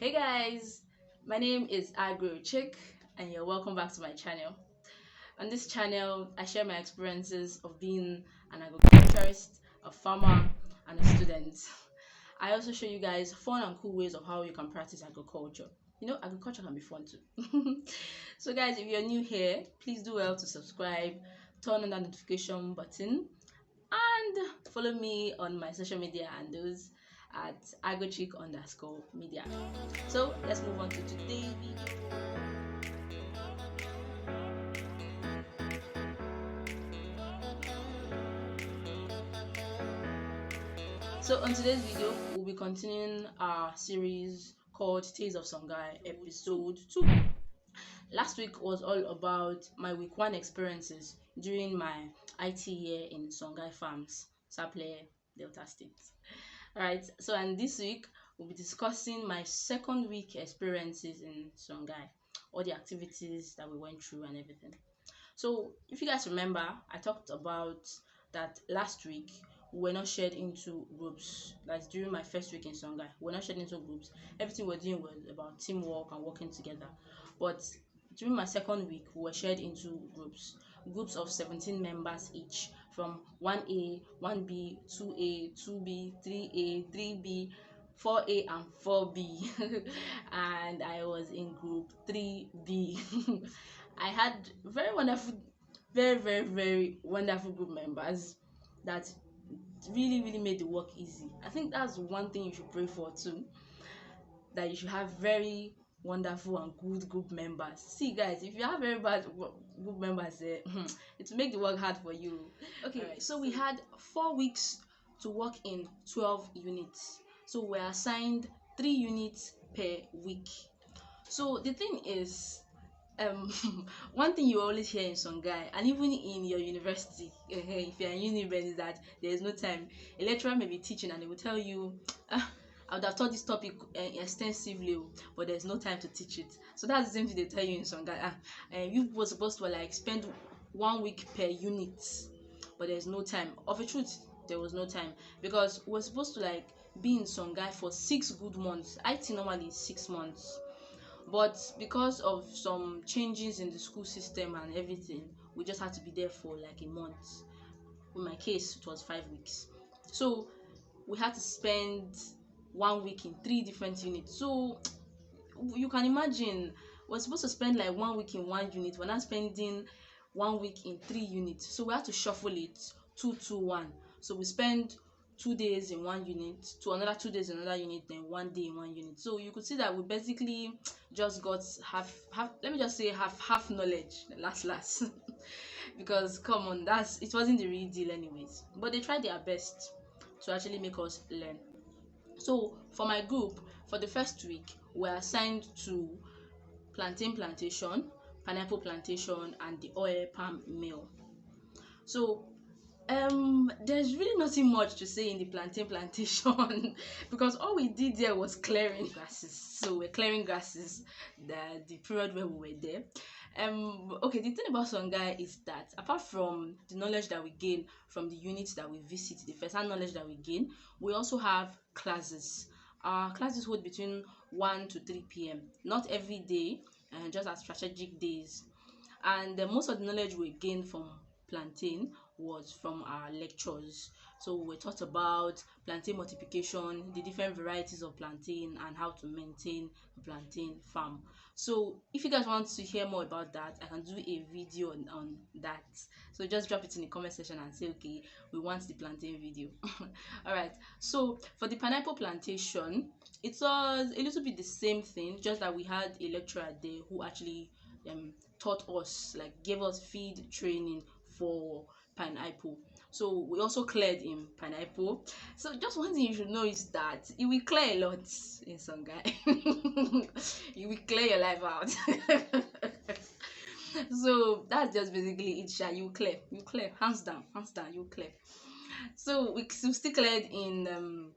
Hey guys, my name is Agro Chick and you're welcome back to my channel. On this channel, I share my experiences of being an agriculturist, a farmer, and a student. I also show you guys fun and cool ways of how you can practice agriculture. You know, agriculture can be fun too. So guys, if you're new here, please do well to subscribe, turn on that notification button, and follow me on my social media handles at agochick_media. So let's move on to today's video. So on today's video, we'll be continuing our series called Tales of Songhai episode 2. Last week was all about my week 1 experiences during my IT year in Songhai farms, Sapele, Delta State. Alright, so and this week we'll be discussing my second week experiences in Songhai, all the activities that we went through and everything. So if you guys remember, I talked about that last week we were not shared into groups. That's during my first week in Songhai. We were not shared into groups. Everything we were doing was about teamwork and working together. But during my second week, we were shared into groups of 17 members each, from 1A, 1B, 2A, 2B, 3A, 3B, 4A, and 4B. And I was in group 3B. I had very wonderful, very wonderful group members that really made the work easy. I think that's one thing you should pray for too, that you should have very wonderful and good group members. See guys, if you have very bad group members, it will make the work hard for you. Okay, right, so we had 4 weeks to work in 12 units. So we're assigned 3 units per week. So the thing is, one thing you always hear in Songhai, and even in your university, if you're in university, is that there is no time. A lecturer may be teaching and they will tell you, I would have taught this topic extensively, but there's no time to teach it. So that's the same thing they tell you in Songhai. You were supposed to like spend 1 week per unit, but there's no time. Of a truth, there was no time, because we're supposed to like be in Songhai for 6 good months. IT normally is 6 months. But because of some changes in the school system and everything, we just had to be there for like a month. In my case, it was 5 weeks. So we had to spend 1 week in 3 different units. So you can imagine, we're supposed to spend like 1 week in 1 unit. We're not spending 1 week in 3 units. So we had to shuffle it 2-2-1. So we spend 2 days in 1 unit, to another 2 days in another unit, then 1 day in 1 unit. So you could see that we basically just got half let me just say half knowledge last because come on, it wasn't the real deal anyways, but they tried their best to actually make us learn. So for my group, for the first week, we're assigned to plantain plantation, pineapple plantation, and the oil palm mill. So there's really nothing much to say in the plantain plantation because all we did there was clearing grasses. So we're clearing grasses the period where we were there. Okay, the thing about Songhai is that apart from the knowledge that we gain from the units that we visit, the first-hand knowledge that we gain, we also have classes. Our classes hold between 1 to 3 p.m. Not every day, and just at strategic days. And most of the knowledge we gain from plantain was from our lectures. So we taught about plantain multiplication, the different varieties of plantain, and how to maintain a plantain farm. So if you guys want to hear more about that, I can do a video on that. So just drop it in the comment section and say, okay, we want the plantain video. All right, so for the pineapple plantation, it was a little bit the same thing, just that we had a lecturer there who actually taught us, like gave us feed training for pineapple. So we also cleared in pineapple. So just one thing you should know is that you will clear a lot in Songhai. You will clear your life out. So that's just basically it. You clear hands down, you clear. So we still cleared in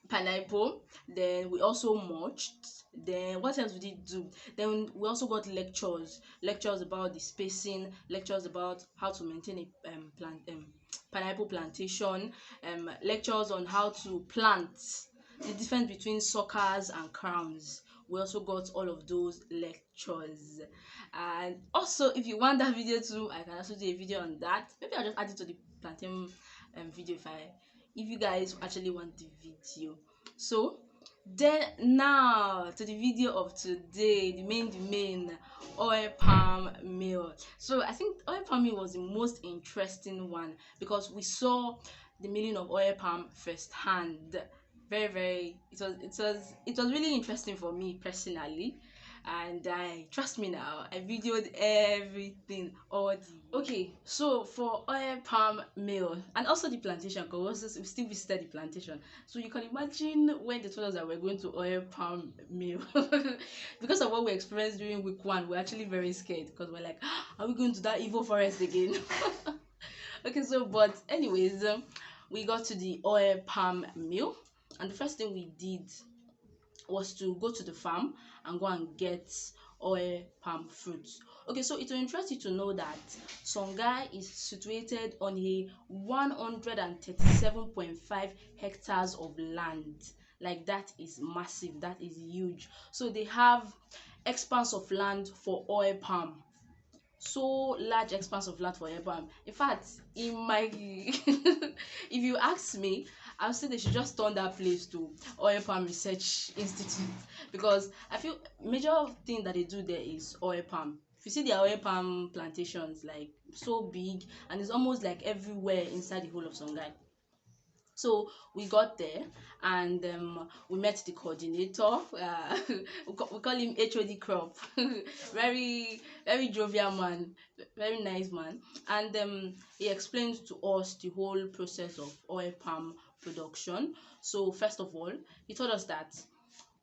pineapple. Then we also mulched. Then what else we did do? Then we also got lectures about the spacing, lectures about how to maintain a pineapple plantation, lectures on how to plant the difference between suckers and crowns. We also got all of those lectures. And also, if you want that video too, I can also do a video on that. Maybe I'll just add it to the plantain video if you guys actually want the video. So then now to the video of today, the main oil palm meal. So I think oil palm meal was the most interesting one because we saw the milling of oil palm firsthand. Very it was really interesting for me personally, and I trust me now, I videoed everything, all the okay. So for oil palm meal and also the plantation, because we still visited the plantation, so you can imagine when they told us that we're going to oil palm meal. Because of what we experienced during week one, we're actually very scared because we're like, "Ah, are we going to that evil forest again?" Okay, so but anyways, we got to the oil palm meal, and the first thing we did was to go to the farm and go and get oil palm fruits. Okay, so it will interest you to know that Songhai is situated on a 137.5 hectares of land. Like, that is massive, that is huge. So they have expanse of land for oil palm, so large expanse of land for palm. In fact, in my if you ask me, I'll say they should just turn that place to oil palm research institute, because I feel major thing that they do there is oil palm. If you see their oil palm plantations, like, so big, and it's almost like everywhere inside the whole of Songhai. So we got there, and we met the coordinator. We call him HOD Crop. Very jovial man, very nice man. And he explained to us the whole process of oil palm production. So first of all, he told us that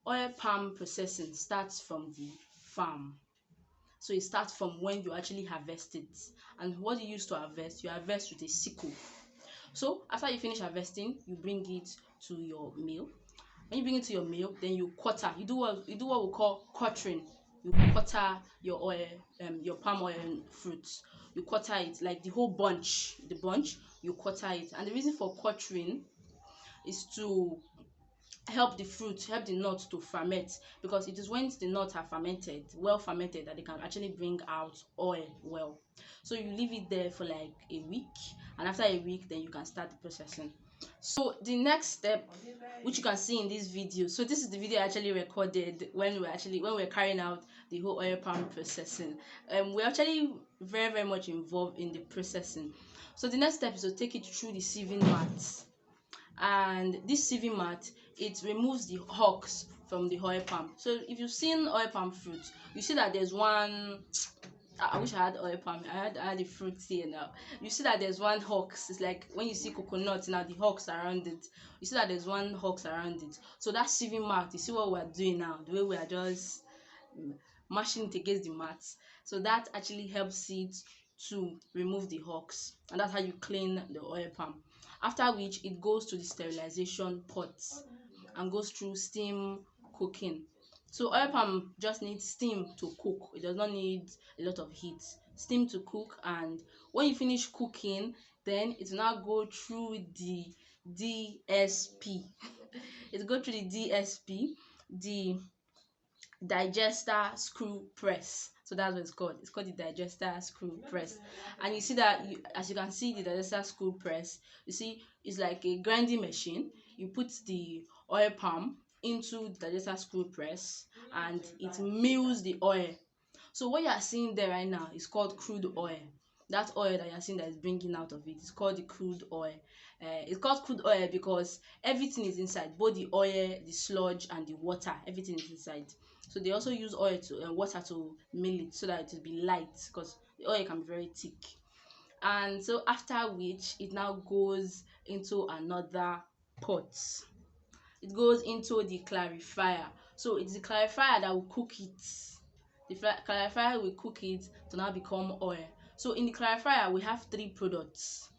oil palm processing starts from the farm. So it starts from when you actually harvest it. And what you use to harvest, you harvest with a sickle. So after you finish harvesting, you bring it to your mill. When you bring it to your mill, then you quarter. You do what we call quartering. You quarter your oil, your palm oil fruits. You quarter it, like the whole bunch. The bunch, you quarter it. And the reason for quartering is to help the fruit, help the nuts to ferment, because it is when the nuts are fermented, well fermented, that they can actually bring out oil well. So you leave it there for like a week, and after a week, then you can start the processing. So the next step, which you can see in this video, so this is the video I actually recorded when we're carrying out the whole oil palm processing. We're actually very much involved in the processing. So the next step is to take it through the sieving mat, and this sieving mat, it removes the hulks from the oil palm. So if you've seen oil palm fruit, you see that there's one. I wish I had oil palm. I had the fruit here now. You see that there's one hulks. It's like when you see coconut now, the hulks around it. You see that there's one hulks around it. So that sieving mat, you see what we're doing now, the way we are just mashing it against the mat. So that actually helps it to remove the hulks, and that's how you clean the oil palm. After which, it goes to the sterilization pot and goes through steam cooking. So oil palm just needs steam to cook. It does not need a lot of heat. Steam to cook, and when you finish cooking, then it will now go through the DSP. It go through the DSP, the digester screw press. So that's what it's called. It's called the digester screw press. And you see that, as you can see, the digester screw press, you see, it's like a grinding machine. You put the oil palm into the digester screw press, and it mills the oil. So what you are seeing there right now is called crude oil. That oil that you are seeing that is bringing out of it is called the crude oil. It's called crude oil because everything is inside, both the oil, the sludge, and the water. Everything is inside. So they also use oil to water to mill it so that it will be light, because the oil can be very thick. And so after which, it now goes into another pot. It goes into the clarifier. So it's the clarifier that will cook it. The clarifier will cook it to now become oil. So in the clarifier, we have three products.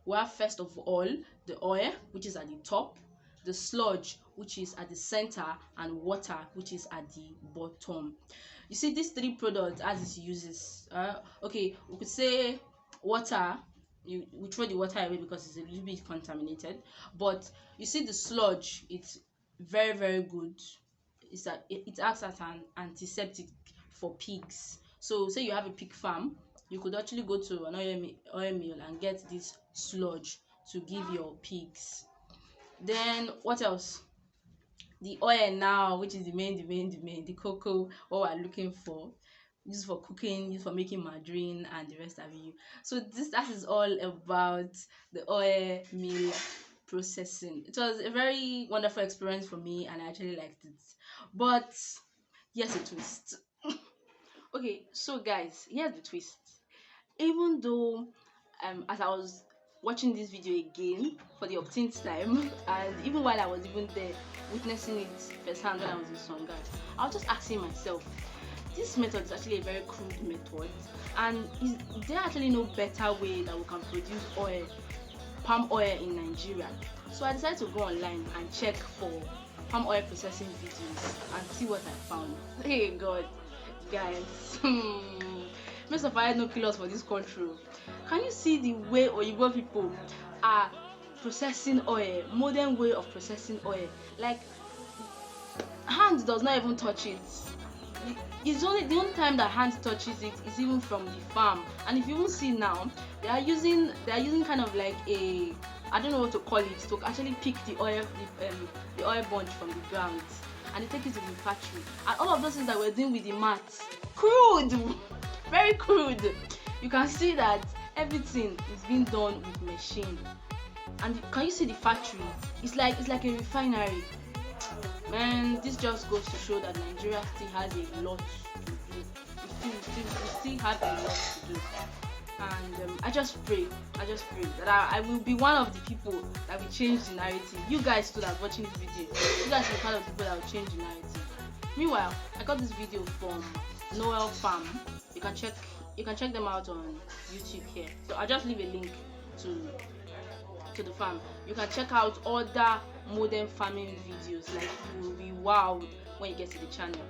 We have, first of all, the oil, which is at the top, the sludge, which is at the center, and water, which is at the bottom. You see these three products as it uses. Okay, we could say water. We throw the water away because it's a little bit contaminated. But you see the sludge, very very good. It acts as an antiseptic for pigs. So say you have a pig farm, you could actually go to an oil mill and get this sludge to give your pigs. Then what else? The oil now, which is the cocoa, what we're looking for, used for cooking, used for making margarine and the rest of you. So that is all about the oil mill processing. It was a very wonderful experience for me and I actually liked it. But here's a twist. Okay, so guys, here's the twist. Even though as I was watching this video again for the umpteenth time, and even while I was even there witnessing it firsthand when I was in Songhai, I was just asking myself, this method is actually a very crude method, and is there actually no better way that we can produce palm oil in Nigeria? So I decided to go online and check for palm oil processing videos and see what I found. Hey God, guys. Most of us no kill us for this country. Can you see the way Oyibo people are processing oil, modern way of processing oil? Like, hand does not even touch it. It's only the only time that hand touches it is even from the farm. And if you will see now, they are using kind of like a, I don't know what to call it, to actually pick the oil bunch from the ground, and they take it to the factory. And all of those things that we're doing with the mats, crude, very crude. You can see that everything is being done with machine. And can you see the factory? It's like a refinery. Man, this just goes to show that Nigeria still has a lot to do. We still have a lot to do. And I just pray that I will be one of the people that will change the narrative. You guys too that are watching this video, you guys will be part of the people that will change the narrative. Meanwhile, I got this video from Noal farm. You can check them out on YouTube here. So I'll just leave a link to the farm. You can check out other modern farming videos. Like, you will be wowed when you get to the channel.